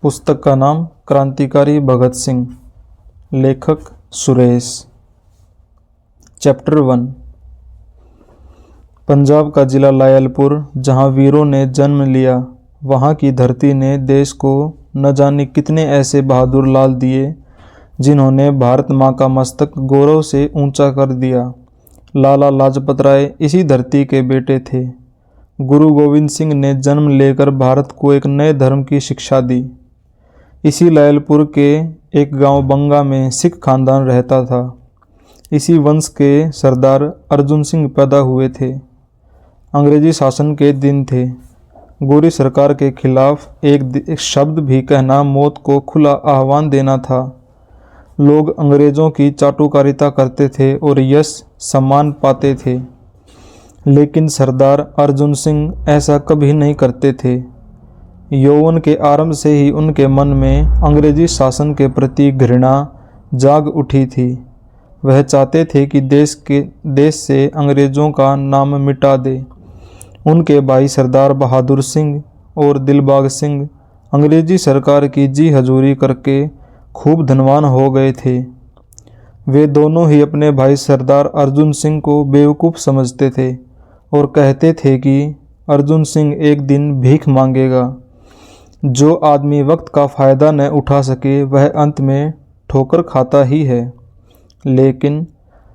पुस्तक का नाम क्रांतिकारी भगत सिंह। लेखक सुरेश। चैप्टर 1। पंजाब का जिला लायलपुर, जहाँ वीरों ने जन्म लिया, वहाँ की धरती ने देश को न जाने कितने ऐसे बहादुर लाल दिए जिन्होंने भारत माँ का मस्तक गौरव से ऊंचा कर दिया। लाला लाजपत राय इसी धरती के बेटे थे। गुरु गोविंद सिंह ने जन्म लेकर भारत को एक नए धर्म की शिक्षा दी। इसी लायलपुर के एक गांव बंगा में सिख खानदान रहता था। इसी वंश के सरदार अर्जुन सिंह पैदा हुए थे। अंग्रेजी शासन के दिन थे। गोरी सरकार के खिलाफ एक शब्द भी कहना मौत को खुला आह्वान देना था। लोग अंग्रेज़ों की चाटुकारिता करते थे और यश सम्मान पाते थे, लेकिन सरदार अर्जुन सिंह ऐसा कभी नहीं करते थे। यौवन के आरंभ से ही उनके मन में अंग्रेजी शासन के प्रति घृणा जाग उठी थी। वह चाहते थे कि देश से अंग्रेज़ों का नाम मिटा दे। उनके भाई सरदार बहादुर सिंह और दिलबाग सिंह अंग्रेजी सरकार की जी हजूरी करके खूब धनवान हो गए थे। वे दोनों ही अपने भाई सरदार अर्जुन सिंह को बेवकूफ़ समझते थे और कहते थे कि अर्जुन सिंह एक दिन भीख मांगेगा। जो आदमी वक्त का फ़ायदा न उठा सके वह अंत में ठोकर खाता ही है। लेकिन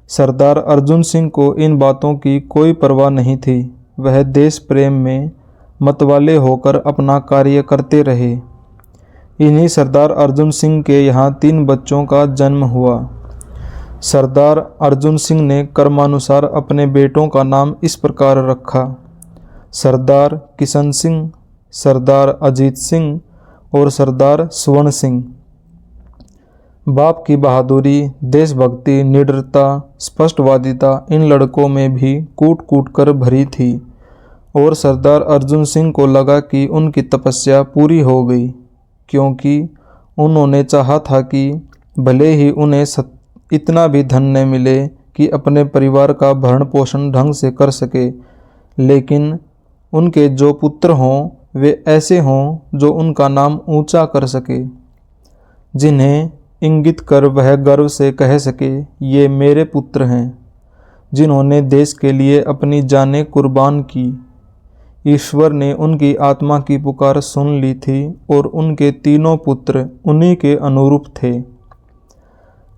सरदार अर्जुन सिंह को इन बातों की कोई परवाह नहीं थी। वह देश प्रेम में मतवाले होकर अपना कार्य करते रहे। इन्हीं सरदार अर्जुन सिंह के यहाँ 3 बच्चों का जन्म हुआ। सरदार अर्जुन सिंह ने कर्मानुसार अपने बेटों का नाम इस प्रकार रखा: सरदार किशन सिंह, सरदार अजीत सिंह और सरदार स्वर्ण सिंह। बाप की बहादुरी, देशभक्ति, निडरता, स्पष्टवादिता इन लड़कों में भी कूट कूट कर भरी थी और सरदार अर्जुन सिंह को लगा कि उनकी तपस्या पूरी हो गई, क्योंकि उन्होंने चाहा था कि भले ही उन्हें इतना भी धन न मिले कि अपने परिवार का भरण पोषण ढंग से कर सके, लेकिन उनके जो पुत्र हों वे ऐसे हों जो उनका नाम ऊंचा कर सके, जिन्हें इंगित कर वह गर्व से कह सके, ये मेरे पुत्र हैं जिन्होंने देश के लिए अपनी जानें कुर्बान की। ईश्वर ने उनकी आत्मा की पुकार सुन ली थी और उनके तीनों पुत्र उन्हीं के अनुरूप थे।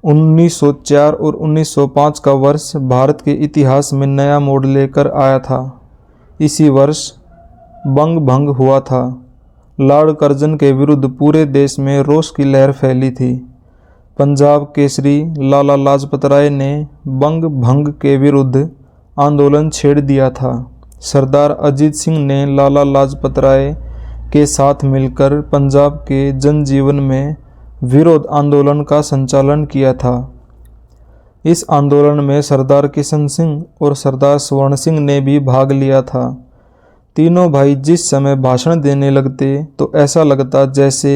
1904 और 1905 का वर्ष भारत के इतिहास में नया मोड़ लेकर आया था। इसी वर्ष बंग भंग हुआ था। लॉर्ड कर्जन के विरुद्ध पूरे देश में रोष की लहर फैली थी। पंजाब केसरी लाला लाजपत राय ने बंग भंग के विरुद्ध आंदोलन छेड़ दिया था। सरदार अजीत सिंह ने लाला लाजपत राय के साथ मिलकर पंजाब के जनजीवन में विरोध आंदोलन का संचालन किया था। इस आंदोलन में सरदार किशन सिंह और सरदार स्वर्ण सिंह ने भी भाग लिया था। तीनों भाई जिस समय भाषण देने लगते तो ऐसा लगता जैसे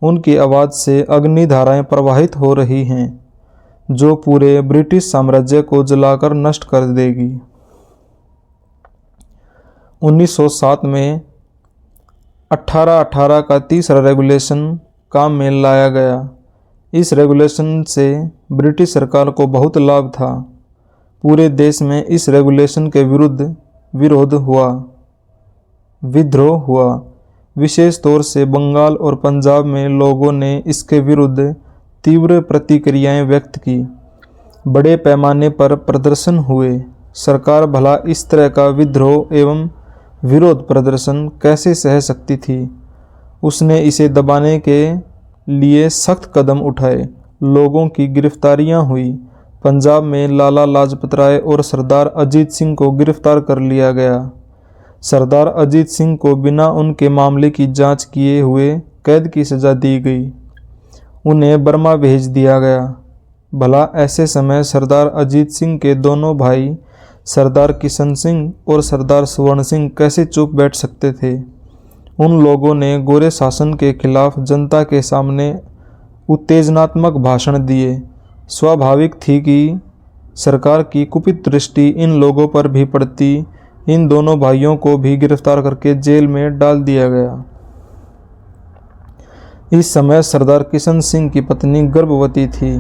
उनकी आवाज़ से अग्नि धाराएं प्रवाहित हो रही हैं, जो पूरे ब्रिटिश साम्राज्य को जलाकर नष्ट कर देगी। 1907 में 1818 का तीसरा रेगुलेशन काम में लाया गया। इस रेगुलेशन से ब्रिटिश सरकार को बहुत लाभ था। पूरे देश में इस रेगुलेशन के विरुद्ध विद्रोह हुआ। विशेष तौर से बंगाल और पंजाब में लोगों ने इसके विरुद्ध तीव्र प्रतिक्रियाएं व्यक्त की। बड़े पैमाने पर प्रदर्शन हुए। सरकार भला इस तरह का विद्रोह एवं विरोध प्रदर्शन कैसे सह सकती थी। उसने इसे दबाने के लिए सख्त कदम उठाए। लोगों की गिरफ्तारियां हुई। पंजाब में लाला लाजपत राय और सरदार अजीत सिंह को गिरफ्तार कर लिया गया। सरदार अजीत सिंह को बिना उनके मामले की जांच किए हुए कैद की सज़ा दी गई। उन्हें बर्मा भेज दिया गया। भला ऐसे समय सरदार अजीत सिंह के दोनों भाई सरदार किशन सिंह और सरदार स्वर्ण सिंह कैसे चुप बैठ सकते थे। उन लोगों ने गोरे शासन के खिलाफ जनता के सामने उत्तेजनात्मक भाषण दिए। स्वाभाविक थी कि सरकार की कुपित दृष्टि इन लोगों पर भी पड़ती। इन दोनों भाइयों को भी गिरफ्तार करके जेल में डाल दिया गया। इस समय सरदार किशन सिंह की पत्नी गर्भवती थी।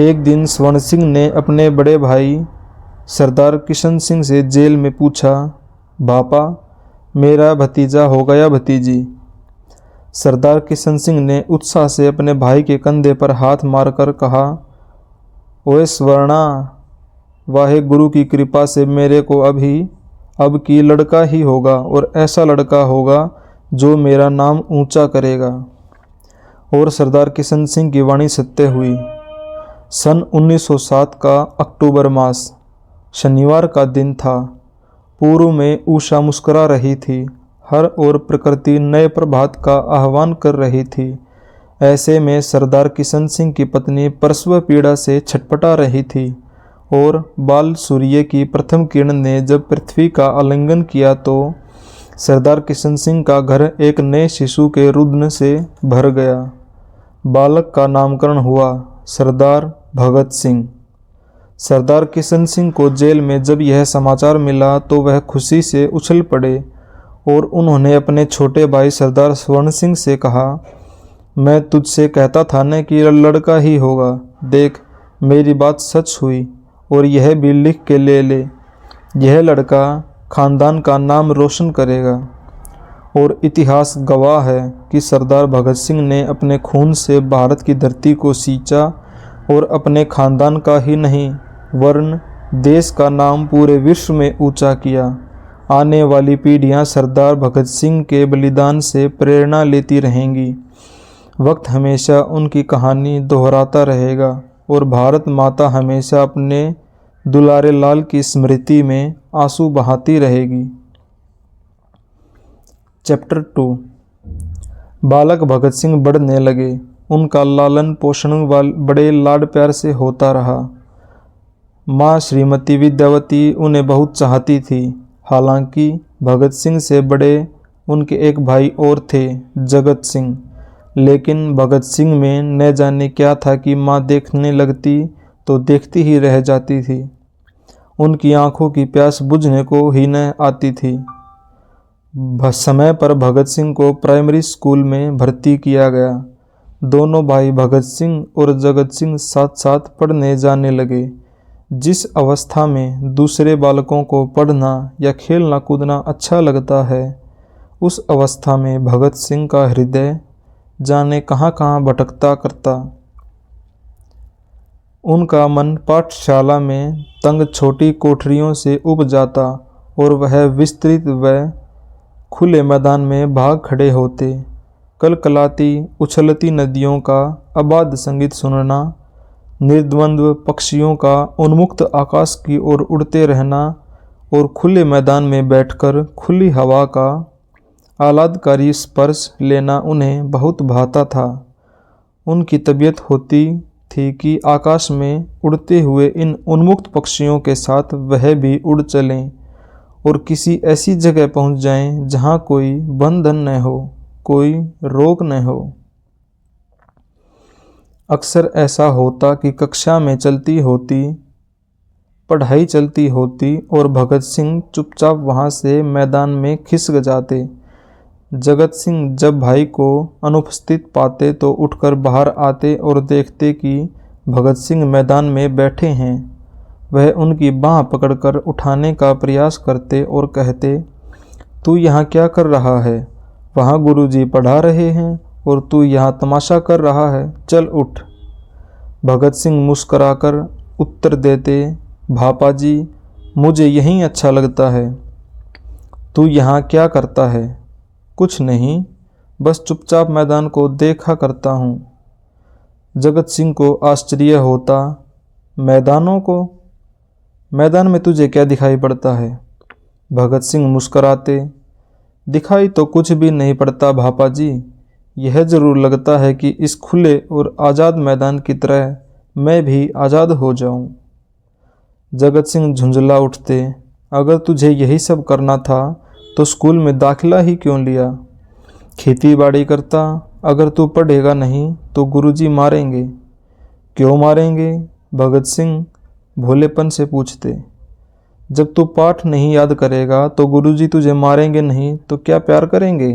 एक दिन स्वर्ण सिंह ने अपने बड़े भाई सरदार किशन सिंह से जेल में पूछा, भापा मेरा भतीजा हो गया भतीजी? सरदार किशन सिंह ने उत्साह से अपने भाई के कंधे पर हाथ मारकर कहा, ओए स्वर्णा, वाहे गुरु की कृपा से मेरे को अब की लड़का ही होगा, और ऐसा लड़का होगा जो मेरा नाम ऊंचा करेगा। और सरदार किशन सिंह की वाणी सत्य हुई। सन 1907 का अक्टूबर मास, शनिवार का दिन था। पूर्व में उषा मुस्कुरा रही थी। हर ओर प्रकृति नए प्रभात का आह्वान कर रही थी। ऐसे में सरदार किशन सिंह की पत्नी प्रसव पीड़ा से छटपटा रही थी, और बाल सूर्य की प्रथम किरण ने जब पृथ्वी का आलिंगन किया तो सरदार किशन सिंह का घर एक नए शिशु के रुदन से भर गया। बालक का नामकरण हुआ सरदार भगत सिंह। सरदार किशन सिंह को जेल में जब यह समाचार मिला तो वह खुशी से उछल पड़े, और उन्होंने अपने छोटे भाई सरदार स्वर्ण सिंह से कहा, मैं तुझसे कहता था न कि लड़का ही होगा। देख, मेरी बात सच हुई, और यह भी लिख के ले ले। यह लड़का खानदान का नाम रोशन करेगा। और इतिहास गवाह है कि सरदार भगत सिंह ने अपने खून से भारत की धरती को सींचा, और अपने खानदान का ही नहीं वरन देश का नाम पूरे विश्व में ऊंचा किया। आने वाली पीढ़ियां सरदार भगत सिंह के बलिदान से प्रेरणा लेती रहेंगी। वक्त हमेशा उनकी कहानी दोहराता रहेगा, और भारत माता हमेशा अपने दुलारे लाल की स्मृति में आंसू बहाती रहेगी। चैप्टर 2। बालक भगत सिंह बढ़ने लगे। उनका लालन पोषण बड़े लाड प्यार से होता रहा। माँ श्रीमती विद्यावती उन्हें बहुत चाहती थी। हालांकि भगत सिंह से बड़े उनके एक भाई और थे, जगत सिंह। लेकिन भगत सिंह में न जाने क्या था कि माँ देखने लगती तो देखती ही रह जाती थी। उनकी आंखों की प्यास बुझने को ही न आती थी। समय पर भगत सिंह को प्राइमरी स्कूल में भर्ती किया गया। दोनों भाई भगत सिंह और जगत सिंह साथ साथ पढ़ने जाने लगे। जिस अवस्था में दूसरे बालकों को पढ़ना या खेलना कूदना अच्छा लगता है, उस अवस्था में भगत सिंह का हृदय जाने कहाँ कहाँ भटकता करता। उनका मन पाठशाला में तंग छोटी कोठरियों से उब जाता, और वह विस्तृत व खुले मैदान में भाग खड़े होते। कलकलाती उछलती नदियों का अबाध संगीत सुनना, निर्द्वंद्व पक्षियों का उन्मुक्त आकाश की ओर उड़ते रहना, और खुले मैदान में बैठकर खुली हवा का आह्लादकारी स्पर्श लेना उन्हें बहुत भाता था। उनकी तबीयत होती थी कि आकाश में उड़ते हुए इन उन्मुक्त पक्षियों के साथ वह भी उड़ चलें, और किसी ऐसी जगह पहुंच जाएं जहां कोई बंधन न हो, कोई रोक न हो। अक्सर ऐसा होता कि कक्षा में पढ़ाई चलती होती और भगत सिंह चुपचाप वहां से मैदान में खिसक जाते। जगत सिंह जब भाई को अनुपस्थित पाते तो उठकर बाहर आते और देखते कि भगत सिंह मैदान में बैठे हैं। वह उनकी बाँह पकड़कर उठाने का प्रयास करते और कहते, तू यहाँ क्या कर रहा है? वहाँ गुरुजी पढ़ा रहे हैं और तू यहाँ तमाशा कर रहा है, चल उठ। भगत सिंह मुस्कराकर उत्तर देते, भापा जी, मुझे यहीं अच्छा लगता है। तू यहाँ क्या करता है? कुछ नहीं, बस चुपचाप मैदान को देखा करता हूँ। जगत सिंह को आश्चर्य होता, मैदानों को? मैदान में तुझे क्या दिखाई पड़ता है? भगत सिंह मुस्कराते, दिखाई तो कुछ भी नहीं पड़ता भापा जी, यह जरूर लगता है कि इस खुले और आज़ाद मैदान की तरह मैं भी आज़ाद हो जाऊं। जगत सिंह झुंझला उठते, अगर तुझे यही सब करना था तो स्कूल में दाखिला ही क्यों लिया? खेती बाड़ी करता, अगर तू पढ़ेगा नहीं तो गुरुजी मारेंगे। क्यों मारेंगे? भगत सिंह भोलेपन से पूछते। जब तू पाठ नहीं याद करेगा तो गुरुजी तुझे मारेंगे नहीं तो क्या प्यार करेंगे?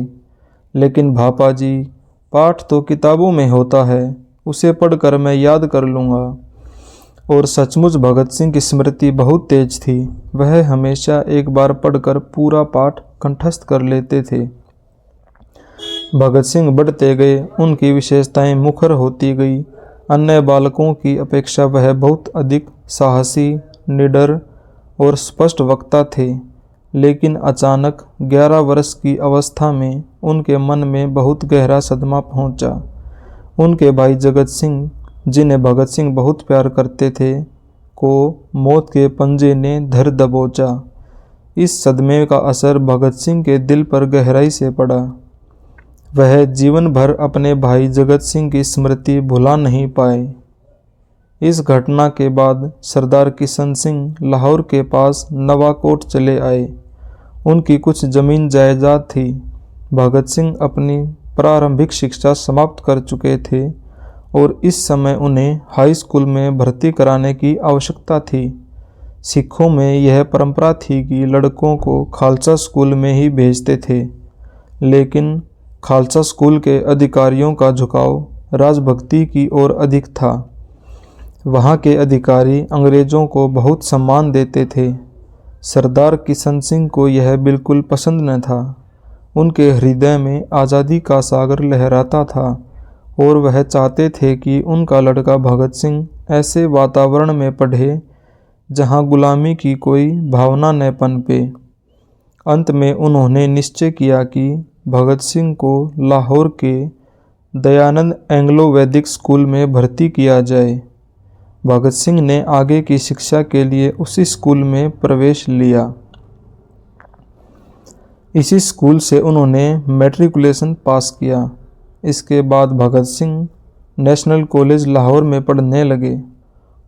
लेकिन भापा जी, पाठ तो किताबों में होता है, उसे पढ़कर मैं याद कर लूँगा। और सचमुच भगत सिंह की स्मृति बहुत तेज थी। वह हमेशा एक बार पढ़कर पूरा पाठ कंठस्थ कर लेते थे। भगत सिंह बढ़ते गए, उनकी विशेषताएं मुखर होती गई। अन्य बालकों की अपेक्षा वह बहुत अधिक साहसी, निडर और स्पष्ट वक्ता थे। लेकिन अचानक 11 वर्ष की अवस्था में उनके मन में बहुत गहरा सदमा पहुंचा। उनके भाई जगत सिंह, जिन्हें भगत सिंह बहुत प्यार करते थे, को मौत के पंजे ने धर दबोचा। इस सदमे का असर भगत सिंह के दिल पर गहराई से पड़ा। वह जीवन भर अपने भाई जगत सिंह की स्मृति भुला नहीं पाए। इस घटना के बाद सरदार किशन सिंह लाहौर के पास नवाकोट चले आए। उनकी कुछ जमीन जायदाद थी। भगत सिंह अपनी प्रारंभिक शिक्षा समाप्त कर चुके थे और इस समय उन्हें हाई स्कूल में भर्ती कराने की आवश्यकता थी। सिखों में यह परंपरा थी कि लड़कों को खालसा स्कूल में ही भेजते थे, लेकिन खालसा स्कूल के अधिकारियों का झुकाव राजभक्ति की ओर अधिक था। वहाँ के अधिकारी अंग्रेज़ों को बहुत सम्मान देते थे। सरदार किशन सिंह को यह बिल्कुल पसंद न था। उनके हृदय में आज़ादी का सागर लहराता था और वह चाहते थे कि उनका लड़का भगत सिंह ऐसे वातावरण में पढ़े जहाँ गुलामी की कोई भावना न पनपे। अंत में उन्होंने निश्चय किया कि भगत सिंह को लाहौर के दयानंद एंग्लो वैदिक स्कूल में भर्ती किया जाए। भगत सिंह ने आगे की शिक्षा के लिए उसी स्कूल में प्रवेश लिया। इसी स्कूल से उन्होंने मैट्रिकुलेशन पास किया। इसके बाद भगत सिंह नेशनल कॉलेज लाहौर में पढ़ने लगे।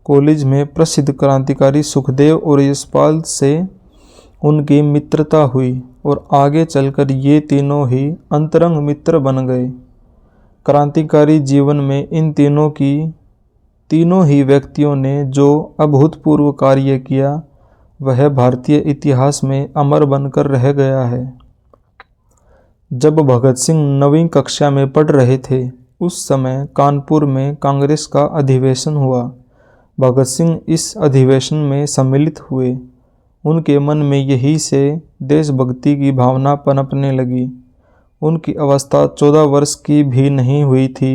कॉलेज में प्रसिद्ध क्रांतिकारी सुखदेव और यशपाल से उनकी मित्रता हुई और आगे चलकर ये तीनों ही अंतरंग मित्र बन गए। क्रांतिकारी जीवन में इन तीनों ही व्यक्तियों ने जो अभूतपूर्व कार्य किया, वह भारतीय इतिहास में अमर बनकर रह गया है। जब भगत सिंह 9वीं कक्षा में पढ़ रहे थे, उस समय कानपुर में कांग्रेस का अधिवेशन हुआ। भगत सिंह इस अधिवेशन में सम्मिलित हुए। उनके मन में यहीं से देशभक्ति की भावना पनपने लगी। उनकी अवस्था 14 वर्ष की भी नहीं हुई थी।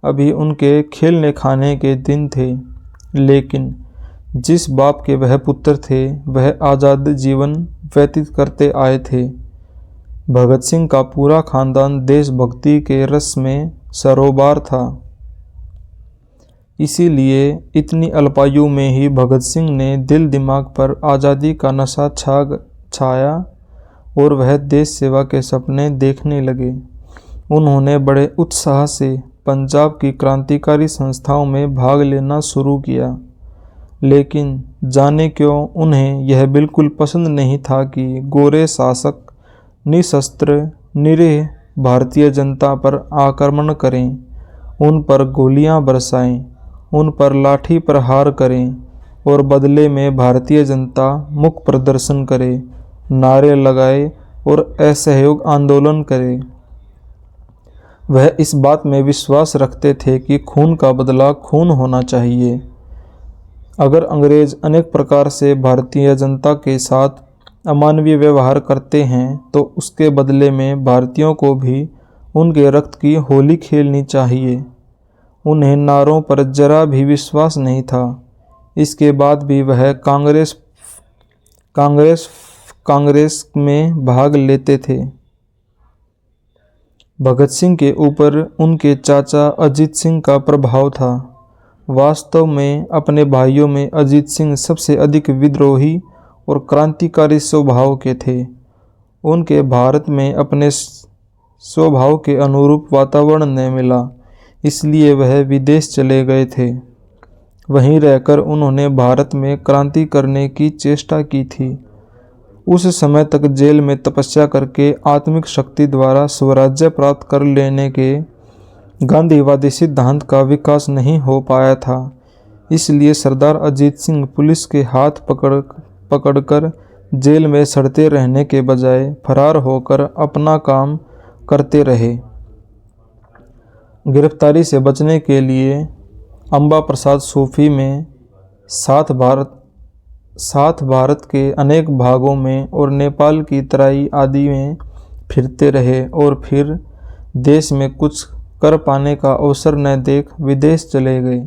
अभी उनके खेलने खाने के दिन थे। लेकिन जिस बाप के वह पुत्र थे, वह आज़ाद जीवन व्यतीत करते आए थे। भगत सिंह का पूरा खानदान देशभक्ति के रस में सरोबार था। इसीलिए इतनी अल्पायु में ही भगत सिंह ने दिल दिमाग पर आज़ादी का नशा छाया और वह देश सेवा के सपने देखने लगे। उन्होंने बड़े उत्साह से पंजाब की क्रांतिकारी संस्थाओं में भाग लेना शुरू किया। लेकिन जाने क्यों उन्हें यह बिल्कुल पसंद नहीं था कि गोरे शासक निशस्त्र निरीह भारतीय जनता पर आक्रमण करें, उन पर गोलियां बरसाएं, उन पर लाठी प्रहार करें और बदले में भारतीय जनता मुख प्रदर्शन करे, नारे लगाए और असहयोग आंदोलन करे। वह इस बात में विश्वास रखते थे कि खून का बदला खून होना चाहिए। अगर अंग्रेज अनेक प्रकार से भारतीय जनता के साथ अमानवीय व्यवहार करते हैं, तो उसके बदले में भारतीयों को भी उनके रक्त की होली खेलनी चाहिए। उन्हें नारों पर जरा भी विश्वास नहीं था। इसके बाद भी वह कांग्रेस में भाग लेते थे। भगत सिंह के ऊपर उनके चाचा अजीत सिंह का प्रभाव था। वास्तव में अपने भाइयों में अजीत सिंह सबसे अधिक विद्रोही और क्रांतिकारी स्वभाव के थे। उनके भारत में अपने स्वभाव के अनुरूप वातावरण न मिला, इसलिए वह विदेश चले गए थे। वहीं रहकर उन्होंने भारत में क्रांति करने की चेष्टा की थी। उस समय तक जेल में तपस्या करके आत्मिक शक्ति द्वारा स्वराज्य प्राप्त कर लेने के गांधीवादी सिद्धांत का विकास नहीं हो पाया था। इसलिए सरदार अजीत सिंह पुलिस के हाथ पकड़कर जेल में सड़ते रहने के बजाय फरार होकर अपना काम करते रहे। गिरफ्तारी से बचने के लिए अम्बा प्रसाद सूफी में साथ भारत के अनेक भागों में और नेपाल की तराई आदि में फिरते रहे और फिर देश में कुछ कर पाने का अवसर न देख विदेश चले गए।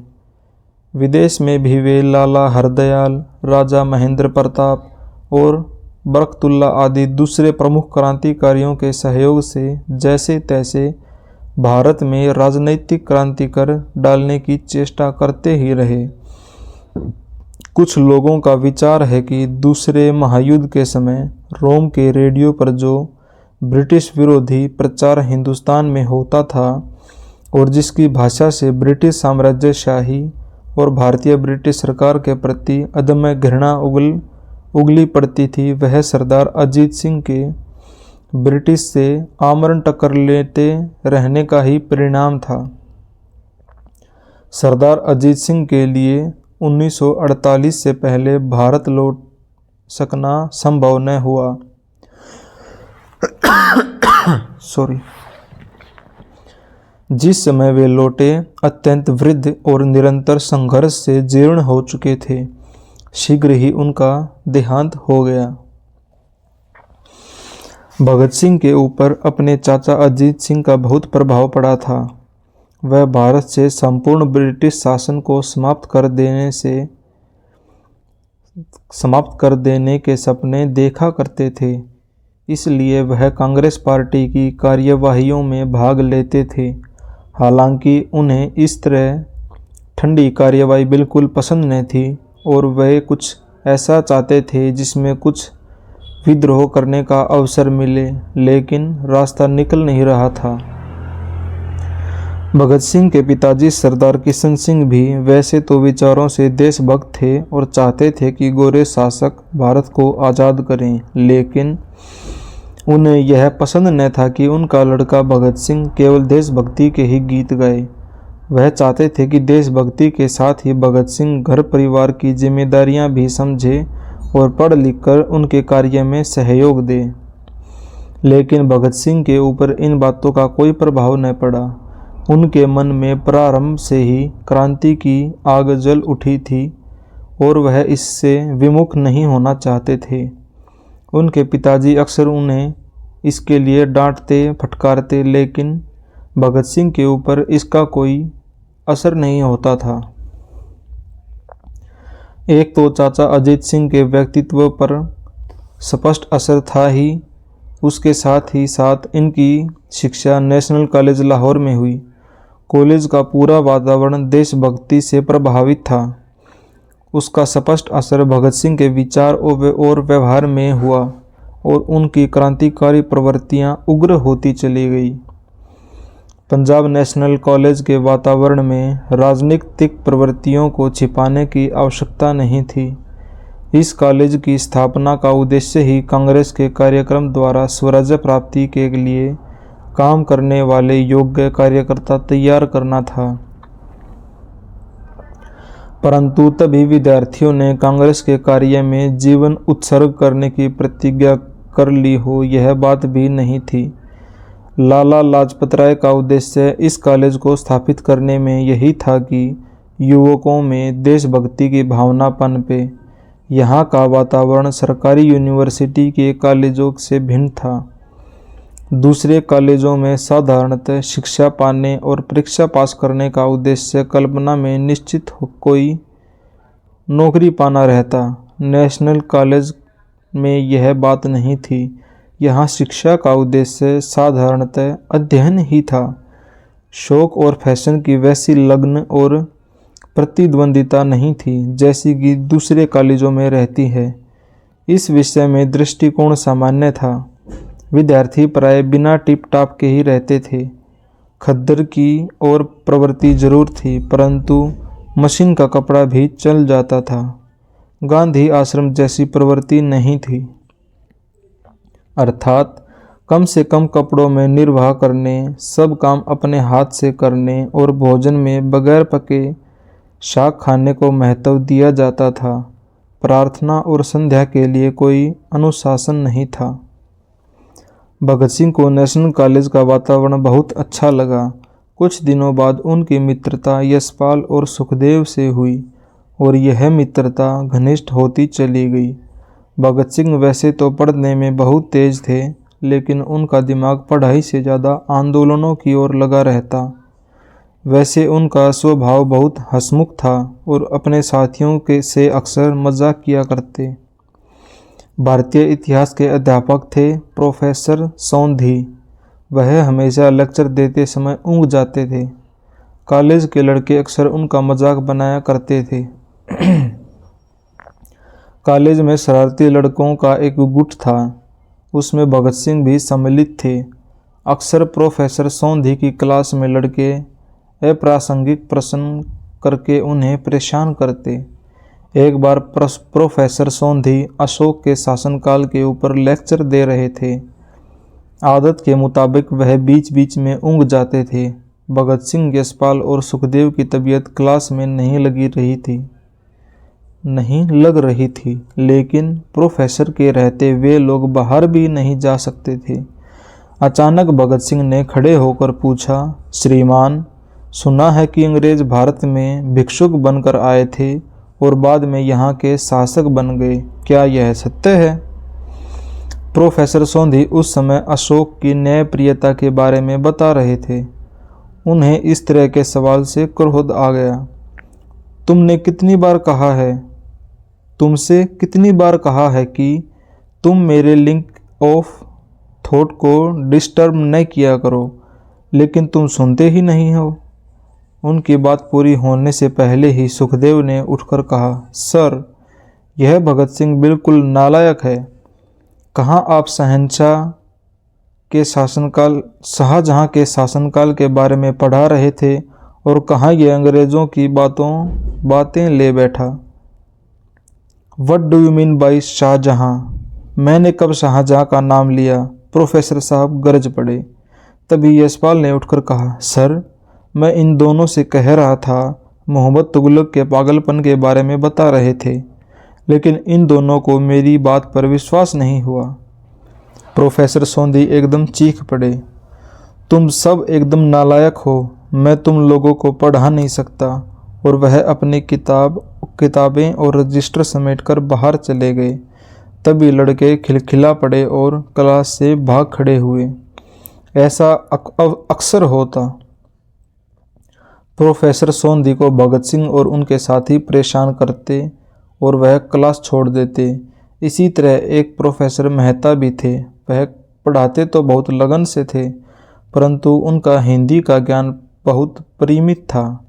विदेश में भी वे लाला हरदयाल, राजा महेंद्र प्रताप और बरकतुल्ला आदि दूसरे प्रमुख क्रांतिकारियों के सहयोग से जैसे तैसे भारत में राजनैतिक क्रांति कर डालने की चेष्टा करते ही रहे। कुछ लोगों का विचार है कि दूसरे महायुद्ध के समय रोम के रेडियो पर जो ब्रिटिश विरोधी प्रचार हिंदुस्तान में होता था और जिसकी भाषा से ब्रिटिश साम्राज्यशाही और भारतीय ब्रिटिश सरकार के प्रति अदम्य घृणा उगली पड़ती थी, वह सरदार अजीत सिंह के ब्रिटिश से आमरण टक्कर लेते रहने का ही परिणाम था। सरदार अजीत सिंह के लिए 1948 से पहले भारत लौट सकना संभव न हुआ। जिस समय वे लौटे अत्यंत वृद्ध और निरंतर संघर्ष से जीर्ण हो चुके थे। शीघ्र ही उनका देहांत हो गया। भगत सिंह के ऊपर अपने चाचा अजीत सिंह का बहुत प्रभाव पड़ा था। वह भारत से संपूर्ण ब्रिटिश शासन को समाप्त कर देने के सपने देखा करते थे। इसलिए वह कांग्रेस पार्टी की कार्यवाहियों में भाग लेते थे। हालांकि उन्हें इस तरह ठंडी कार्यवाही बिल्कुल पसंद न थी और वे कुछ ऐसा चाहते थे जिसमें कुछ विद्रोह करने का अवसर मिले, लेकिन रास्ता निकल नहीं रहा था। भगत सिंह के पिताजी सरदार किशन सिंह भी वैसे तो विचारों से देशभक्त थे और चाहते थे कि गोरे शासक भारत को आज़ाद करें, लेकिन उन्हें यह पसंद न था कि उनका लड़का भगत सिंह केवल देशभक्ति के ही गीत गाए। वह चाहते थे कि देशभक्ति के साथ ही भगत सिंह घर परिवार की जिम्मेदारियां भी समझे और पढ़ लिखकर उनके कार्य में सहयोग दे। लेकिन भगत सिंह के ऊपर इन बातों का कोई प्रभाव न पड़ा। उनके मन में प्रारंभ से ही क्रांति की आग जल उठी थी और वह इससे विमुख नहीं होना चाहते थे। उनके पिताजी अक्सर उन्हें इसके लिए डांटते फटकारते, लेकिन भगत सिंह के ऊपर इसका कोई असर नहीं होता था। एक तो चाचा अजीत सिंह के व्यक्तित्व पर स्पष्ट असर था ही, उसके साथ ही साथ इनकी शिक्षा नेशनल कॉलेज लाहौर में हुई। कॉलेज का पूरा वातावरण देशभक्ति से प्रभावित था। उसका स्पष्ट असर भगत सिंह के विचार और व्यवहार में हुआ और उनकी क्रांतिकारी प्रवृत्तियां उग्र होती चली गई। पंजाब नेशनल कॉलेज के वातावरण में राजनीतिक प्रवृत्तियों को छिपाने की आवश्यकता नहीं थी। इस कॉलेज की स्थापना का उद्देश्य ही कांग्रेस के कार्यक्रम द्वारा स्वराज्य प्राप्ति के लिए काम करने वाले योग्य कार्यकर्ता तैयार करना था। परंतु तभी विद्यार्थियों ने कांग्रेस के कार्य में जीवन उत्सर्ग करने की प्रतिज्ञा कर ली हो, यह बात भी नहीं थी। लाला लाजपत राय का उद्देश्य इस कॉलेज को स्थापित करने में यही था कि युवकों में देशभक्ति की भावना पनपे। यहाँ का वातावरण सरकारी यूनिवर्सिटी के कॉलेजों से भिन्न था। दूसरे कॉलेजों में साधारणतः शिक्षा पाने और परीक्षा पास करने का उद्देश्य कल्पना में निश्चित कोई नौकरी पाना रहता। नेशनल कॉलेज में यह बात नहीं थी। यहाँ शिक्षा का उद्देश्य साधारणतः अध्ययन ही था। शौक और फैशन की वैसी लगन और प्रतिद्वंदिता नहीं थी जैसी कि दूसरे कॉलेजों में रहती है। इस विषय में दृष्टिकोण सामान्य था। विद्यार्थी प्राय बिना टिप टाप के ही रहते थे। खद्दर की और प्रवृत्ति जरूर थी, परंतु मशीन का कपड़ा भी चल जाता था। गांधी आश्रम जैसी प्रवृत्ति नहीं थी, अर्थात कम से कम कपड़ों में निर्वाह करने, सब काम अपने हाथ से करने और भोजन में बगैर पके शाक खाने को महत्व दिया जाता था। प्रार्थना और संध्या के लिए कोई अनुशासन नहीं था। भगत सिंह को नेशनल कॉलेज का वातावरण बहुत अच्छा लगा। कुछ दिनों बाद उनकी मित्रता यशपाल और सुखदेव से हुई और यह मित्रता घनिष्ठ होती चली गई। भगत सिंह वैसे तो पढ़ने में बहुत तेज थे, लेकिन उनका दिमाग पढ़ाई से ज़्यादा आंदोलनों की ओर लगा रहता। वैसे उनका स्वभाव बहुत हंसमुख था और अपने साथियों के से अक्सर मजाक किया करते। भारतीय इतिहास के अध्यापक थे प्रोफेसर सौंधी। वह हमेशा लेक्चर देते समय ऊँघ जाते थे। कॉलेज के लड़के अक्सर उनका मजाक बनाया करते थे। कॉलेज में शरारती लड़कों का एक गुट था, उसमें भगत सिंह भी सम्मिलित थे। अक्सर प्रोफेसर सौंधी की क्लास में लड़के अप्रासंगिक प्रश्न करके उन्हें परेशान करते। एक बार प्रोफेसर सौंधी अशोक के शासनकाल के ऊपर लेक्चर दे रहे थे। आदत के मुताबिक वह बीच बीच में ऊँघ जाते थे। भगत सिंह, यशपाल और सुखदेव की तबीयत क्लास में नहीं लग रही थी, लेकिन प्रोफेसर के रहते वे लोग बाहर भी नहीं जा सकते थे। अचानक भगत सिंह ने खड़े होकर पूछा, श्रीमान, सुना है कि अंग्रेज भारत में भिक्षुक बनकर आए थे और बाद में यहाँ के शासक बन गए, क्या यह सत्य है? प्रोफेसर सौंधी उस समय अशोक की न्यायप्रियता के बारे में बता रहे थे। उन्हें इस तरह के सवाल से क्रोध आ गया। तुमसे कितनी बार कहा है कि तुम मेरे लिंक ऑफ थॉट को डिस्टर्ब न किया करो, लेकिन तुम सुनते ही नहीं हो। उनकी बात पूरी होने से पहले ही सुखदेव ने उठकर कहा, सर, यह भगत सिंह बिल्कुल नालायक है। कहाँ आप शाहजहां के शासनकाल के बारे में पढ़ा रहे थे और कहाँ ये अंग्रेज़ों की बातें ले बैठा। What do you mean by Shahjahan? मैंने कब शाहजहां का नाम लिया? प्रोफेसर साहब गरज पड़े। तभी यशपाल ने उठकर कहा, सर, मैं इन दोनों से कह रहा था, मोहम्मद तुगलक के पागलपन के बारे में बता रहे थे, लेकिन इन दोनों को मेरी बात पर विश्वास नहीं हुआ। प्रोफेसर सौंधी एकदम चीख पड़े, तुम सब एकदम नालायक हो। मैं तुम लोगों को पढ़ा नहीं सकता। और वह अपनी किताबें और रजिस्टर समेटकर बाहर चले गए। तभी लड़के खिलखिला पड़े और क्लास से भाग खड़े हुए। ऐसा अक्सर होता। प्रोफेसर सौंधी को भगत सिंह और उनके साथी परेशान करते और वह क्लास छोड़ देते। इसी तरह एक प्रोफेसर मेहता भी थे। वह पढ़ाते तो बहुत लगन से थे, परंतु उनका हिंदी का ज्ञान बहुत परिमित था।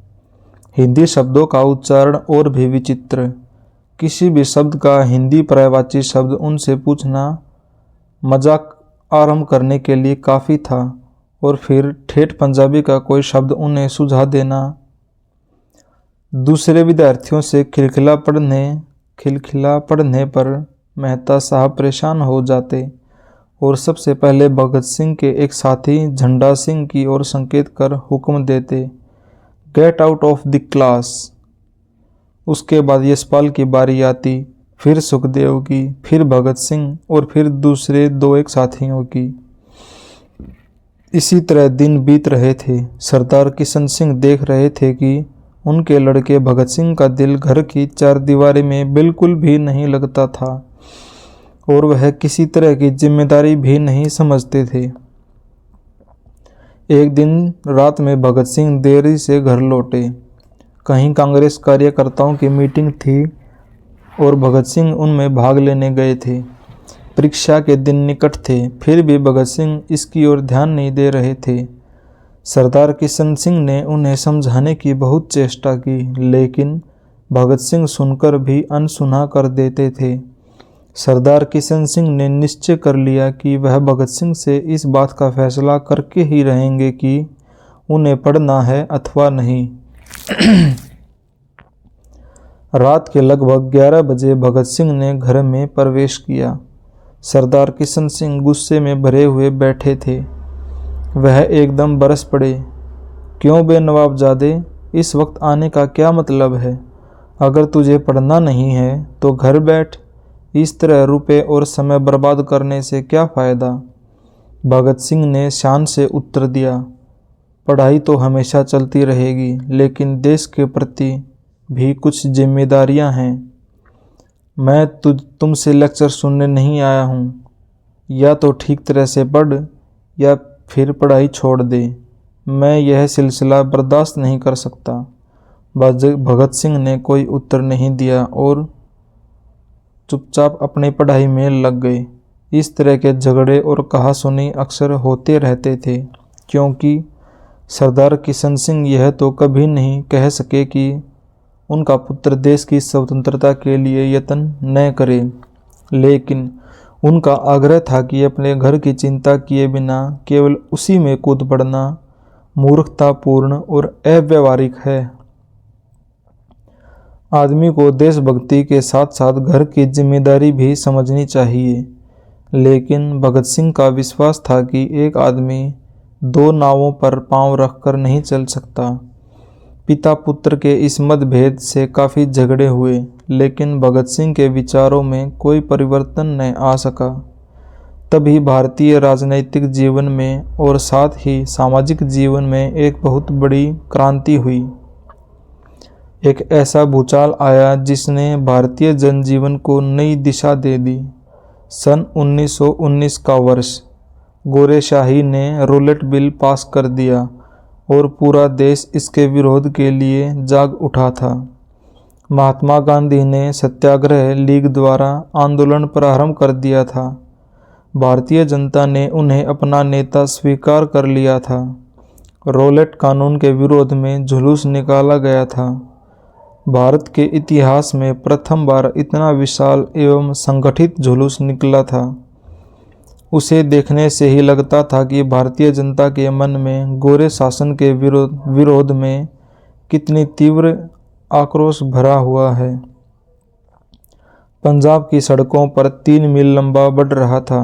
हिंदी शब्दों का उच्चारण और भी विचित्र। किसी भी शब्द का हिंदी पर्यायवाची शब्द उनसे पूछना मजाक आरंभ करने के लिए काफ़ी था, और फिर ठेठ पंजाबी का कोई शब्द उन्हें सुझा देना। दूसरे विद्यार्थियों से खिलखिला पढ़ने पर मेहता साहब परेशान हो जाते और सबसे पहले भगत सिंह के एक साथी झंडा सिंह की ओर संकेत कर हुक्म देते, get out of the class. उसके बाद यशपाल की बारी आती, फिर सुखदेव की, फिर भगत सिंह और फिर दूसरे दो एक साथियों की। इसी तरह दिन बीत रहे थे। सरदार किशन सिंह देख रहे थे कि उनके लड़के भगत सिंह का दिल घर की चारदीवारी में बिल्कुल भी नहीं लगता था और वह किसी तरह की जिम्मेदारी भी नहीं समझते थे। एक दिन रात में भगत सिंह देरी से घर लौटे। कहीं कांग्रेस कार्यकर्ताओं की मीटिंग थी और भगत सिंह उनमें भाग लेने गए थे। परीक्षा के दिन निकट थे, फिर भी भगत सिंह इसकी ओर ध्यान नहीं दे रहे थे। सरदार किशन सिंह ने उन्हें समझाने की बहुत चेष्टा की, लेकिन भगत सिंह सुनकर भी अनसुना कर देते थे। सरदार किशन सिंह ने निश्चय कर लिया कि वह भगत सिंह से इस बात का फैसला करके ही रहेंगे कि उन्हें पढ़ना है अथवा नहीं। रात के लगभग 11 बजे भगत सिंह ने घर में प्रवेश किया। सरदार किशन सिंह गुस्से में भरे हुए बैठे थे। वह एकदम बरस पड़े, क्यों बे नवाबजादे, इस वक्त आने का क्या मतलब है? अगर तुझे पढ़ना नहीं है तो घर बैठ। इस तरह रुपए और समय बर्बाद करने से क्या फ़ायदा? भगत सिंह ने शान से उत्तर दिया, पढ़ाई तो हमेशा चलती रहेगी, लेकिन देश के प्रति भी कुछ जिम्मेदारियां हैं। मैं तुमसे लेक्चर सुनने नहीं आया हूँ। या तो ठीक तरह से पढ़ या फिर पढ़ाई छोड़ दे। मैं यह सिलसिला बर्दाश्त नहीं कर सकता। भगत सिंह ने कोई उत्तर नहीं दिया और चुपचाप अपनी पढ़ाई में लग गए। इस तरह के झगड़े और कहासुनी अक्सर होते रहते थे, क्योंकि सरदार किशन सिंह यह तो कभी नहीं कह सके कि उनका पुत्र देश की स्वतंत्रता के लिए यत्न न करे, लेकिन उनका आग्रह था कि अपने घर की चिंता किए बिना केवल उसी में कूद पड़ना मूर्खतापूर्ण और अव्यावहारिक है। आदमी को देशभक्ति के साथ साथ घर की जिम्मेदारी भी समझनी चाहिए, लेकिन भगत सिंह का विश्वास था कि एक आदमी दो नावों पर पांव रखकर नहीं चल सकता। पिता पुत्र के इस मतभेद से काफ़ी झगड़े हुए, लेकिन भगत सिंह के विचारों में कोई परिवर्तन न आ सका। तभी भारतीय राजनीतिक जीवन में और साथ ही सामाजिक जीवन में एक बहुत बड़ी क्रांति हुई। एक ऐसा भूचाल आया जिसने भारतीय जनजीवन को नई दिशा दे दी। सन 1919 का वर्ष। गोरेशाही ने रूलेट बिल पास कर दिया और पूरा देश इसके विरोध के लिए जाग उठा था। महात्मा गांधी ने सत्याग्रह लीग द्वारा आंदोलन प्रारंभ कर दिया था। भारतीय जनता ने उन्हें अपना नेता स्वीकार कर लिया था। रोलेट कानून के विरोध में जुलूस निकाला गया था। भारत के इतिहास में प्रथम बार इतना विशाल एवं संगठित जुलूस निकला था। उसे देखने से ही लगता था कि भारतीय जनता के मन में गोरे शासन के विरोध में कितनी तीव्र आक्रोश भरा हुआ है। पंजाब की सड़कों पर 3 मील लंबा बढ़ रहा था।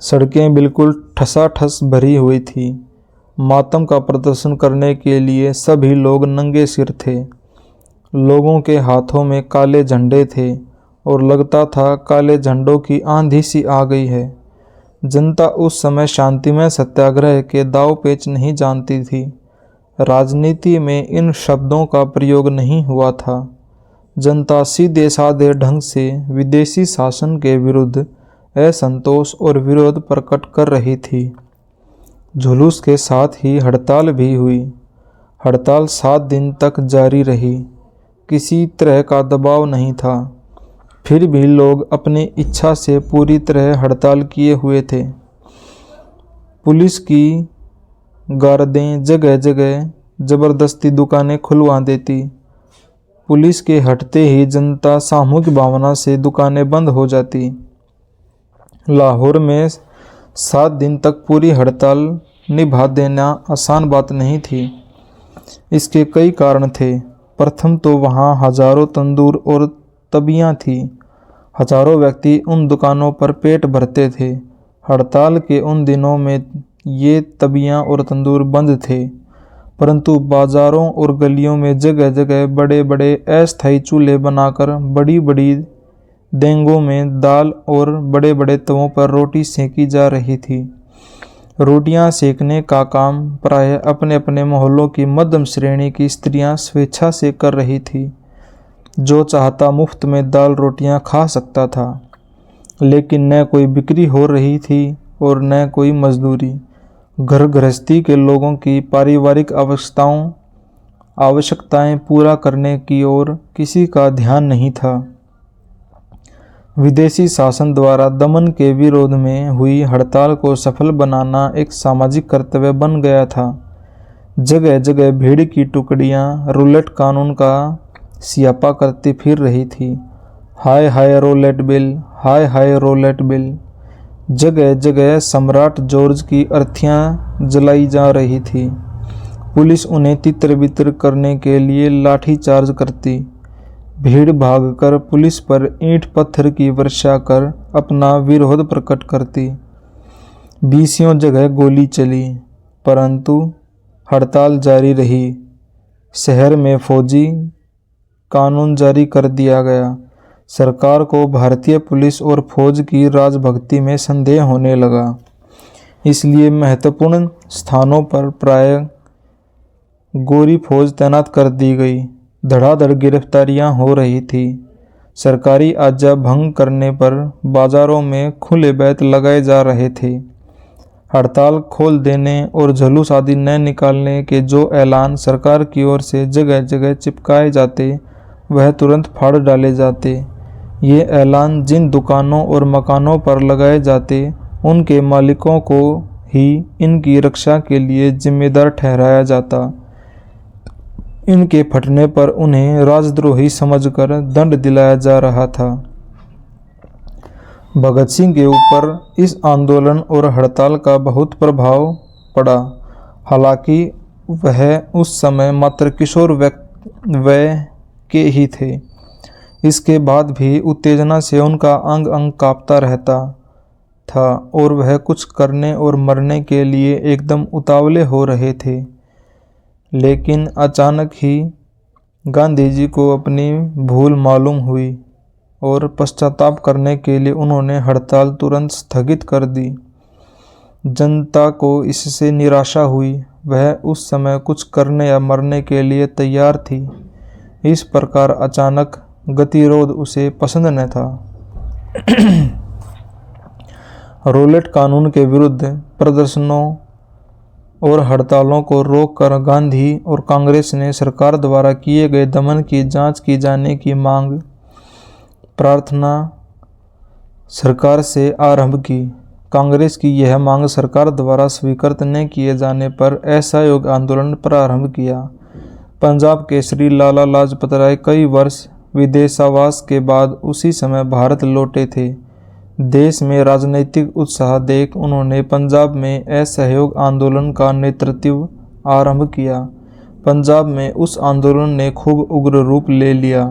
सड़कें बिल्कुल ठसाठस भरी हुई थी। मातम का प्रदर्शन करने के लिए सभी लोग नंगे सिर थे। लोगों के हाथों में काले झंडे थे और लगता था काले झंडों की आंधी सी आ गई है। जनता उस समय शांतिमय सत्याग्रह के दाव पेच नहीं जानती थी। राजनीति में इन शब्दों का प्रयोग नहीं हुआ था। जनता सीधे साधे ढंग से विदेशी शासन के विरुद्ध असंतोष और विरोध प्रकट कर रही थी। जुलूस के साथ ही हड़ताल भी हुई। हड़ताल 7 दिन तक जारी रही। किसी तरह का दबाव नहीं था, फिर भी लोग अपनी इच्छा से पूरी तरह हड़ताल किए हुए थे। पुलिस की गार्डें जगह जगह जबरदस्ती दुकानें खुलवा देती। पुलिस के हटते ही जनता सामूहिक भावना से दुकानें बंद हो जाती। लाहौर में 7 दिन तक पूरी हड़ताल निभा देना आसान बात नहीं थी। इसके कई कारण थे। प्रथम तो वहाँ हजारों तंदूर और तबियाँ थी। हजारों व्यक्ति उन दुकानों पर पेट भरते थे। हड़ताल के उन दिनों में ये तबियाँ और तंदूर बंद थे, परंतु बाजारों और गलियों में जगह जगह बड़े बड़े अस्थायी चूल्हे बनाकर बड़ी बड़ी देंगों में दाल और बड़े बड़े तवों पर रोटी सेकी जा रही थी। रोटियां सेकने का काम प्रायः अपने अपने मोहल्लों की मध्यम श्रेणी की स्त्रियां स्वेच्छा से कर रही थी। जो चाहता मुफ्त में दाल रोटियां खा सकता था, लेकिन न कोई बिक्री हो रही थी और न कोई मजदूरी। घर गृहस्थी के लोगों की पारिवारिक आवश्यकताएं पूरा करने की ओर किसी का ध्यान नहीं था। विदेशी शासन द्वारा दमन के विरोध में हुई हड़ताल को सफल बनाना एक सामाजिक कर्तव्य बन गया था। जगह जगह भीड़ की टुकड़ियां रूलेट कानून का सियापा करती फिर रही थी। हाय हाय रोलेट बिल, हाय हाय रोलेट बिल। जगह जगह सम्राट जॉर्ज की अर्थियां जलाई जा रही थी। पुलिस उन्हें तितर बितर करने के लिए लाठी चार्ज करती। भीड़ भागकर पुलिस पर ईंट पत्थर की वर्षा कर अपना विरोध प्रकट करती। 20 जगह गोली चली, परंतु हड़ताल जारी रही। शहर में फौजी कानून जारी कर दिया गया। सरकार को भारतीय पुलिस और फौज की राजभक्ति में संदेह होने लगा। इसलिए महत्वपूर्ण स्थानों पर प्राय गोरी फौज तैनात कर दी गई। धड़ाधड़ गिरफ्तारियां हो रही थी। सरकारी आज्ञा भंग करने पर बाजारों में खुले बैत लगाए जा रहे थे। हड़ताल खोल देने और जुलूस आदि न निकालने के जो ऐलान सरकार की ओर से जगह जगह चिपकाए जाते, वह तुरंत फाड़ डाले जाते। ये ऐलान जिन दुकानों और मकानों पर लगाए जाते, उनके मालिकों को ही इनकी रक्षा के लिए जिम्मेदार ठहराया जाता। इनके फटने पर उन्हें राजद्रोही समझकर दंड दिलाया जा रहा था। भगत सिंह के ऊपर इस आंदोलन और हड़ताल का बहुत प्रभाव पड़ा। हालांकि वह उस समय मात्र किशोर वय के ही थे। इसके बाद भी उत्तेजना से उनका अंग अंग कांपता रहता था और वह कुछ करने और मरने के लिए एकदम उतावले हो रहे थे। लेकिन अचानक ही गांधी जी को अपनी भूल मालूम हुई और पश्चाताप करने के लिए उन्होंने हड़ताल तुरंत स्थगित कर दी। जनता को इससे निराशा हुई। वह उस समय कुछ करने या मरने के लिए तैयार थी। इस प्रकार अचानक गतिरोध उसे पसंद न था। रोलेट कानून के विरुद्ध प्रदर्शनों और हड़तालों को रोककर गांधी और कांग्रेस ने सरकार द्वारा किए गए दमन की जांच की जाने की मांग प्रार्थना सरकार से आरंभ की। कांग्रेस की यह मांग सरकार द्वारा स्वीकृत न किए जाने पर असहयोग आंदोलन प्रारंभ किया। पंजाब केसरी लाला लाजपत राय कई वर्ष विदेशावास के बाद उसी समय भारत लौटे थे। देश में राजनीतिक उत्साह देख उन्होंने पंजाब में असहयोग आंदोलन का नेतृत्व आरंभ किया। पंजाब में उस आंदोलन ने खूब उग्र रूप ले लिया।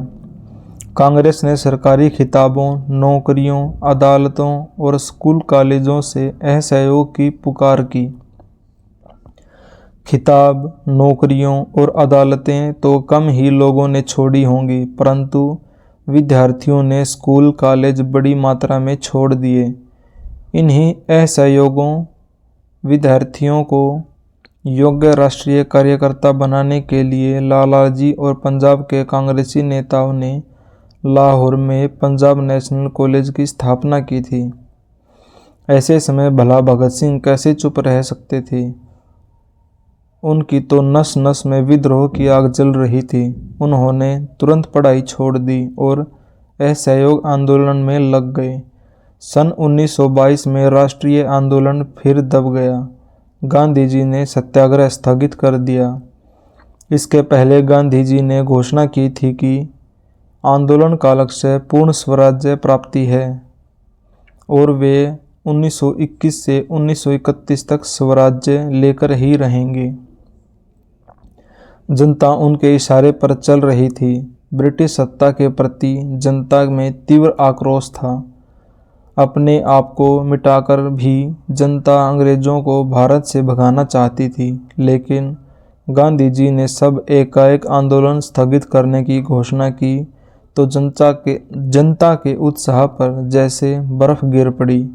कांग्रेस ने सरकारी खिताबों, नौकरियों, अदालतों और स्कूल कॉलेजों से असहयोग की पुकार की। खिताब, नौकरियों और अदालतें तो कम ही लोगों ने छोड़ी होंगी, परंतु विद्यार्थियों ने स्कूल कॉलेज बड़ी मात्रा में छोड़ दिए। इन्हीं असहयोगों विद्यार्थियों को योग्य राष्ट्रीय कार्यकर्ता बनाने के लिए लालाजी और पंजाब के कांग्रेसी नेताओं ने लाहौर में पंजाब नेशनल कॉलेज की स्थापना की थी। ऐसे समय भला भगत सिंह कैसे चुप रह सकते थे। उनकी तो नस नस में विद्रोह की आग जल रही थी। उन्होंने तुरंत पढ़ाई छोड़ दी और असहयोग आंदोलन में लग गए। सन 1922 में राष्ट्रीय आंदोलन फिर दब गया। गांधी जी ने सत्याग्रह स्थगित कर दिया। इसके पहले गांधी जी ने घोषणा की थी कि आंदोलन का लक्ष्य पूर्ण स्वराज्य प्राप्ति है और वे 1921 से 1931 तक स्वराज्य लेकर ही रहेंगे। जनता उनके इशारे पर चल रही थी। ब्रिटिश सत्ता के प्रति जनता में तीव्र आक्रोश था। अपने आप को मिटाकर भी जनता अंग्रेजों को भारत से भगाना चाहती थी, लेकिन गांधी जी ने सब एकाएक आंदोलन स्थगित करने की घोषणा की तो जनता के उत्साह पर जैसे बर्फ गिर पड़ी।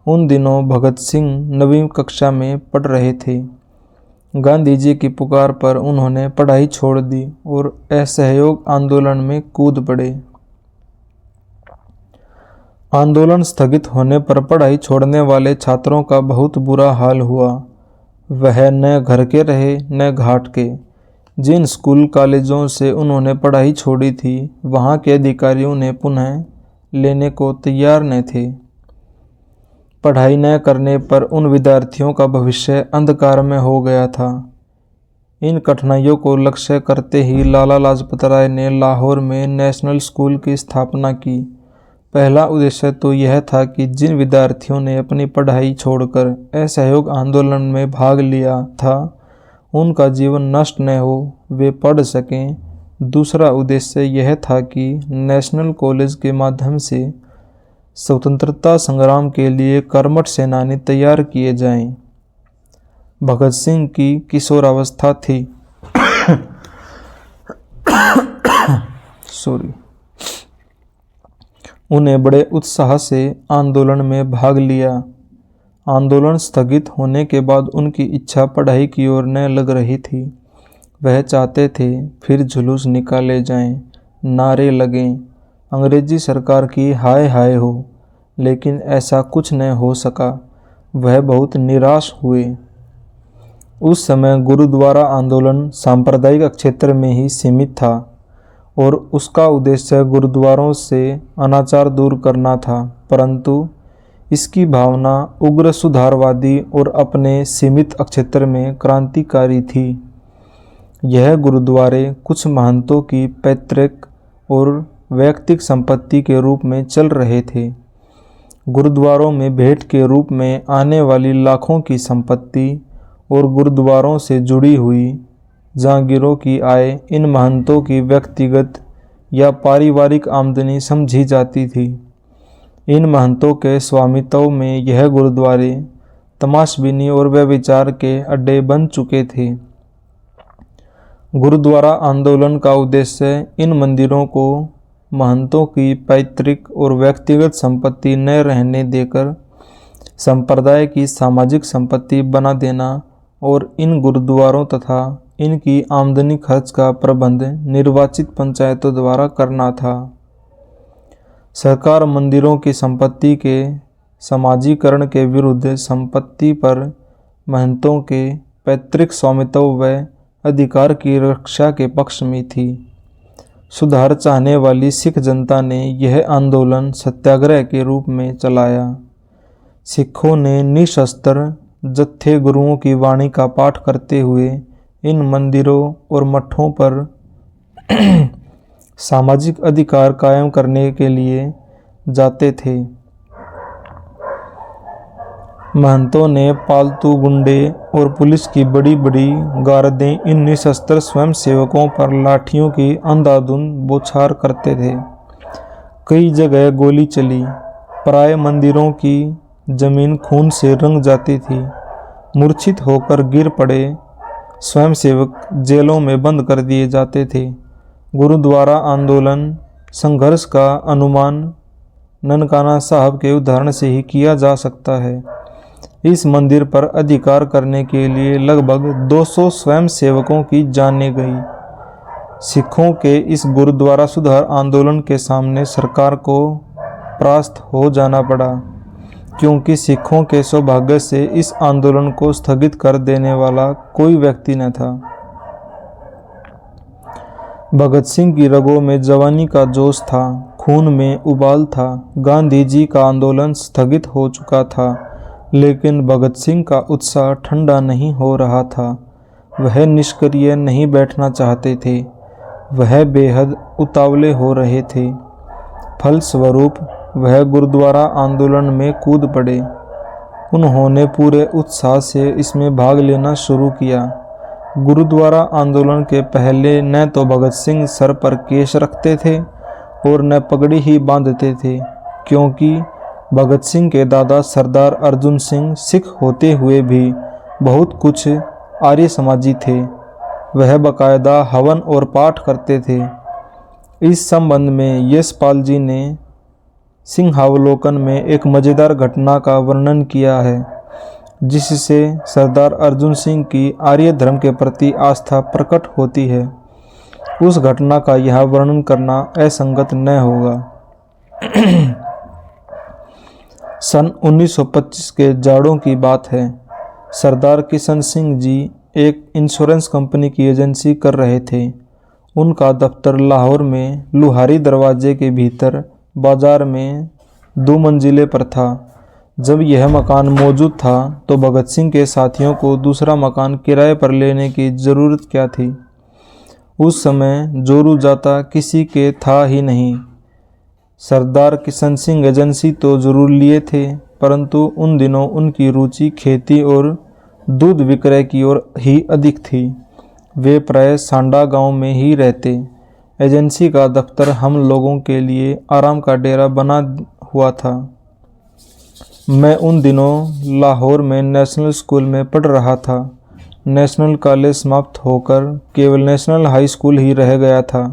उन दिनों भगत सिंह 9वीं कक्षा में पढ़ रहे थे। गांधी जी की पुकार पर उन्होंने पढ़ाई छोड़ दी और असहयोग आंदोलन में कूद पड़े। आंदोलन स्थगित होने पर पढ़ाई छोड़ने वाले छात्रों का बहुत बुरा हाल हुआ। वह न घर के रहे न घाट के। जिन स्कूल कॉलेजों से उन्होंने पढ़ाई छोड़ी थी, वहां के अधिकारियों ने पुनः लेने को तैयार न थे। पढ़ाई न करने पर उन विद्यार्थियों का भविष्य अंधकार में हो गया था। इन कठिनाइयों को लक्ष्य करते ही लाला लाजपत राय ने लाहौर में नेशनल स्कूल की स्थापना की। पहला उद्देश्य तो यह था कि जिन विद्यार्थियों ने अपनी पढ़ाई छोड़कर असहयोग आंदोलन में भाग लिया था, उनका जीवन नष्ट न हो, वे पढ़ सकें। दूसरा उद्देश्य यह था कि नेशनल कॉलेज के माध्यम से स्वतंत्रता संग्राम के लिए कर्मठ सेनानी तैयार किए जाएं। भगत सिंह की किशोरावस्था थी। उन्हें बड़े उत्साह से आंदोलन में भाग लिया। आंदोलन स्थगित होने के बाद उनकी इच्छा पढ़ाई की ओर न लग रही थी। वह चाहते थे फिर जुलूस निकाले जाएं, नारे लगें, अंग्रेजी सरकार की हाय हाय हो, लेकिन ऐसा कुछ न हो सका। वह बहुत निराश हुए। उस समय गुरुद्वारा आंदोलन सांप्रदायिक क्षेत्र में ही सीमित था और उसका उद्देश्य गुरुद्वारों से अनाचार दूर करना था, परंतु इसकी भावना उग्र सुधारवादी और अपने सीमित क्षेत्र में क्रांतिकारी थी। यह गुरुद्वारे कुछ महंतों की पैतृक और वैयक्तिक संपत्ति के रूप में चल रहे थे। गुरुद्वारों में भेंट के रूप में आने वाली लाखों की संपत्ति और गुरुद्वारों से जुड़ी हुई जागीरों की आय इन महंतों की व्यक्तिगत या पारिवारिक आमदनी समझी जाती थी। इन महंतों के स्वामित्व में यह गुरुद्वारे तमाशबीनी और व्यभिचार के अड्डे बन चुके थे। गुरुद्वारा आंदोलन का उद्देश्य इन मंदिरों को महंतों की पैतृक और व्यक्तिगत संपत्ति न रहने देकर संप्रदाय की सामाजिक संपत्ति बना देना और इन गुरुद्वारों तथा इनकी आमदनी खर्च का प्रबंध निर्वाचित पंचायतों द्वारा करना था। सरकार मंदिरों की संपत्ति के समाजीकरण के विरुद्ध संपत्ति पर महंतों के पैतृक स्वामित्व व अधिकार की रक्षा के पक्ष में थी। सुधार चाहने वाली सिख जनता ने यह आंदोलन सत्याग्रह के रूप में चलाया। सिखों ने निशस्त्र जत्थे गुरुओं की वाणी का पाठ करते हुए इन मंदिरों और मठों पर सामाजिक अधिकार कायम करने के लिए जाते थे। महंतों ने पालतू गुंडे और पुलिस की बड़ी बड़ी गार्डें इन निशस्त्र स्वयंसेवकों पर लाठियों की अंधाधुंध बौछार करते थे। कई जगह गोली चली। प्राय मंदिरों की जमीन खून से रंग जाती थी। मूर्छित होकर गिर पड़े स्वयंसेवक जेलों में बंद कर दिए जाते थे। गुरुद्वारा आंदोलन संघर्ष का अनुमान ननकाना साहब के उदाहरण से ही किया जा सकता है। इस मंदिर पर अधिकार करने के लिए लगभग 200 स्वयंसेवकों की जानें गई। सिखों के इस गुरुद्वारा सुधार आंदोलन के सामने सरकार को परास्त हो जाना पड़ा, क्योंकि सिखों के सौभाग्य से इस आंदोलन को स्थगित कर देने वाला कोई व्यक्ति न था। भगत सिंह की रगों में जवानी का जोश था, खून में उबाल था। गांधी जी का आंदोलन स्थगित हो चुका था, लेकिन भगत सिंह का उत्साह ठंडा नहीं हो रहा था। वह निष्क्रिय नहीं बैठना चाहते थे, वह बेहद उतावले हो रहे थे। फलस्वरूप वह गुरुद्वारा आंदोलन में कूद पड़े। उन्होंने पूरे उत्साह से इसमें भाग लेना शुरू किया। गुरुद्वारा आंदोलन के पहले न तो भगत सिंह सर पर केश रखते थे और न पगड़ी ही बांधते थे, क्योंकि भगत सिंह के दादा सरदार अर्जुन सिंह सिख होते हुए भी बहुत कुछ आर्य समाजी थे। वह बाकायदा हवन और पाठ करते थे। इस संबंध में यशपाल जी ने सिंहावलोकन में एक मज़ेदार घटना का वर्णन किया है, जिससे सरदार अर्जुन सिंह की आर्य धर्म के प्रति आस्था प्रकट होती है। उस घटना का यह वर्णन करना असंगत न होगा। सन 1925 के जाड़ों की बात है। सरदार किशन सिंह जी एक इंश्योरेंस कंपनी की एजेंसी कर रहे थे। उनका दफ्तर लाहौर में लुहारी दरवाजे के भीतर बाजार में 2 मंजिले पर था। जब यह मकान मौजूद था तो भगत सिंह के साथियों को दूसरा मकान किराए पर लेने की ज़रूरत क्या थी। उस समय जोरू जाता किसी के था ही नहीं। सरदार किशन सिंह एजेंसी तो जरूर लिए थे, परंतु उन दिनों उनकी रुचि खेती और दूध विक्रय की ओर ही अधिक थी। वे प्राय सांडा गांव में ही रहते। एजेंसी का दफ्तर हम लोगों के लिए आराम का डेरा बना हुआ था। मैं उन दिनों लाहौर में नेशनल स्कूल में पढ़ रहा था। नेशनल कॉलेज समाप्त होकर केवल नेशनल हाई स्कूल ही रह गया था।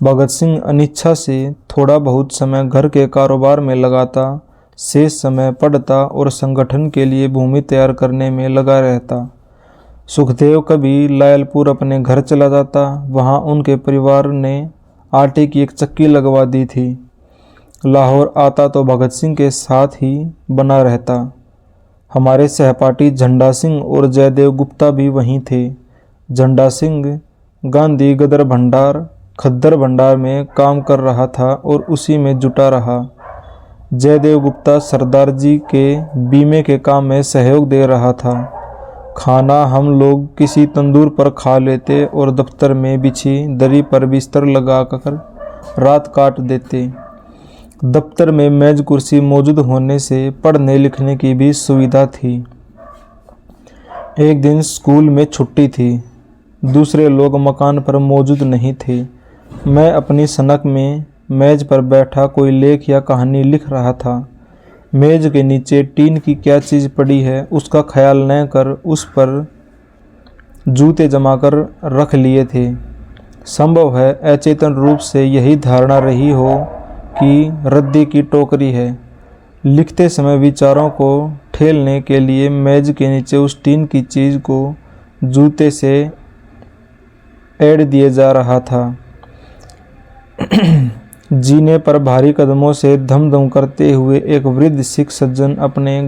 भगत सिंह अनिच्छा से थोड़ा बहुत समय घर के कारोबार में लगाता शेष समय पढ़ता और संगठन के लिए भूमि तैयार करने में लगा रहता। सुखदेव कभी लायलपुर अपने घर चला जाता। वहाँ उनके परिवार ने आटे की एक चक्की लगवा दी थी। लाहौर आता तो भगत सिंह के साथ ही बना रहता। हमारे सहपाठी झंडा सिंह और जयदेव गुप्ता भी वहीं थे। झंडा सिंह गांधी गदर भंडार खद्दर भंडार में काम कर रहा था और उसी में जुटा रहा। जयदेव गुप्ता सरदार जी के बीमे के काम में सहयोग दे रहा था। खाना हम लोग किसी तंदूर पर खा लेते और दफ्तर में बिछी दरी पर बिस्तर लगाकर रात काट देते। दफ्तर में मेज कुर्सी मौजूद होने से पढ़ने लिखने की भी सुविधा थी। एक दिन स्कूल में छुट्टी थी। दूसरे लोग मकान पर मौजूद नहीं थे। मैं अपनी सनक में मेज पर बैठा कोई लेख या कहानी लिख रहा था। मेज के नीचे टीन की क्या चीज़ पड़ी है उसका ख्याल न कर उस पर जूते जमा कर रख लिए थे। संभव है अचेतन रूप से यही धारणा रही हो कि रद्दी की टोकरी है। लिखते समय विचारों को ठेलने के लिए मेज के नीचे उस टीन की चीज़ को जूते से ऐड दिए जा रहा था। जीने पर भारी कदमों से धम धम करते हुए एक वृद्ध सिख सज्जन अपने